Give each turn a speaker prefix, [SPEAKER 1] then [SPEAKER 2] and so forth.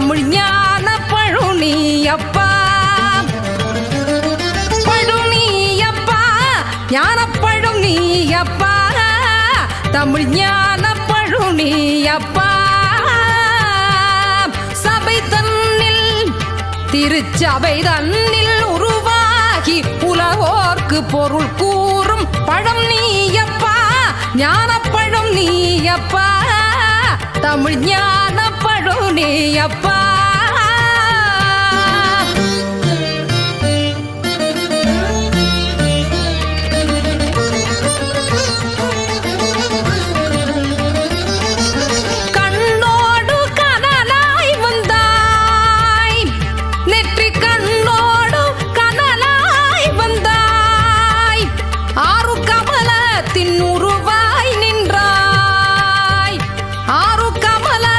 [SPEAKER 1] தமிழ் ஞான பழுனியப்பா. பழுனியப்பா ஞானப்பழும் நீயப்பா, தமிழ் ஞான பழுனியப்பா. சபை தன்னில் திருச்சபை தன்னில் உருவாகி உலகோர்க்கு பொருள் கூறும் பழம் நீயப்பா, ஞானப்பழம் நீயப்பா, தமிழ் ஞான பழுனியப்பா.